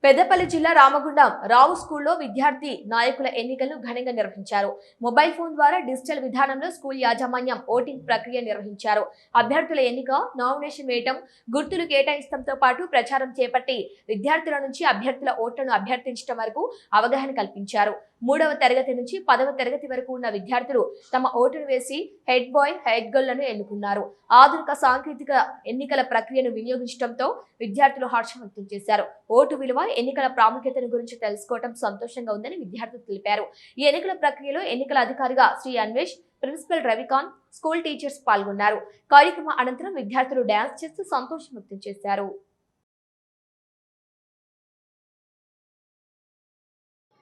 పెద్దపల్లి జిల్లా రామగుండం రావు స్కూల్లో విద్యార్థి నాయకుల ఎన్నికలను ఘనంగా నిర్వహించారు. మొబైల్ ఫోన్ ద్వారా డిజిటల్ విధానంలో స్కూల్ యాజమాన్యం ఓటింగ్ ప్రక్రియ నిర్వహించారు. అభ్యర్థుల ఎన్నిక, నామినేషన్ వేయటం, గుర్తులు కేటాయించడంతో పాటు ప్రచారం చేపట్టి విద్యార్థుల నుంచి అభ్యర్థుల ఓట్లను అభ్యర్థించడం వరకు అవగాహన కల్పించారు. 3వ తరగతి నుంచి 10వ తరగతి వరకు ఉన్న విద్యార్థులు తమ ఓటును వేసి హెడ్ బాయ్, హెడ్ గర్ల్ లను ఎన్నుకున్నారు. ఆధునిక సాంకేతిక ఎన్నికల ప్రక్రియను వినియోగించడంతో విద్యార్థులు హర్షం వ్యక్తం చేశారు. ఓటు విలువ, ఎన్నికల ప్రాముఖ్యతను గురించి తెలుసుకోవడం సంతోషంగా ఉందని విద్యార్థులు తెలిపారు. ఈ ఎన్నికల ప్రక్రియలో ఎన్నికల అధికారిగా Shri Anvesh, principal Ravikanth, school teachers పాల్గొన్నారు. కార్యక్రమం అనంతరం విద్యార్థులు డాన్స్ చేస్తూ సంతోషం వ్యక్తం చేశారు.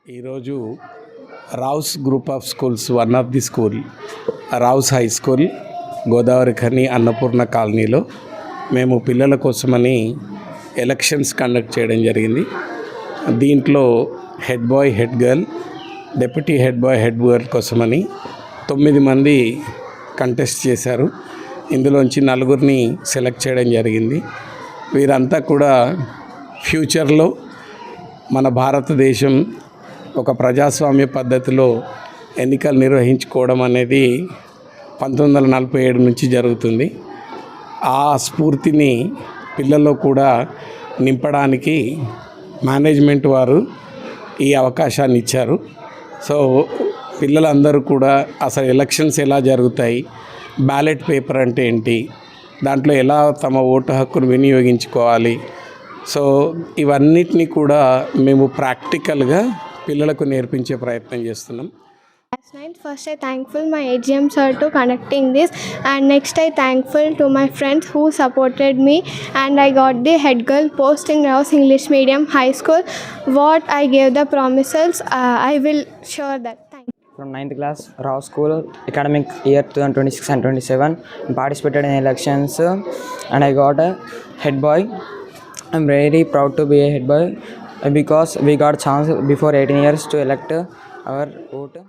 ఈరోజు Rao's group of schools one of the school Rao's high school Godavari Khani Annapurna కాలనీలో మేము పిల్లల కోసమని ఎలక్షన్స్ కండక్ట్ చేయడం జరిగింది. దీంట్లో head boy, head girl, deputy head boy, head girl కోసమని 9 మంది కంటెస్ట్ చేశారు. ఇందులోంచి 4 సెలెక్ట్ చేయడం జరిగింది. వీరంతా కూడా ఫ్యూచర్లో మన భారతదేశం ఒక ప్రజాస్వామ్య పద్ధతిలో ఎన్నికలు నిర్వహించుకోవడం అనేది 1947 నుంచి జరుగుతుంది. ఆ స్ఫూర్తిని పిల్లల్లో కూడా నింపడానికి మేనేజ్మెంట్ వారు ఈ అవకాశాన్ని ఇచ్చారు. సో పిల్లలందరూ కూడా అసలు ఎలక్షన్స్ ఎలా జరుగుతాయి, బ్యాలెట్ పేపర్ అంటే ఏంటి, దాంట్లో ఎలా తమ ఓటు హక్కును వినియోగించుకోవాలి, సో ఇవన్నిటిని కూడా మేము ప్రాక్టికల్గా పిల్లలకు నేర్పించే ప్రయత్నం చేస్తున్నాం. First, I thankful my AGM sir to conducting this, and next I thankful to my friends who supported me, and I got the head girl post in Rouse English Medium High School. What I gave the promises, I will sure that. Thank you. From 9th class, Rouse School, academic year 2026 and 27, participated in elections, and I got a head boy. I'm very proud to be a head boy because we got chance before 18 years to elect our vote.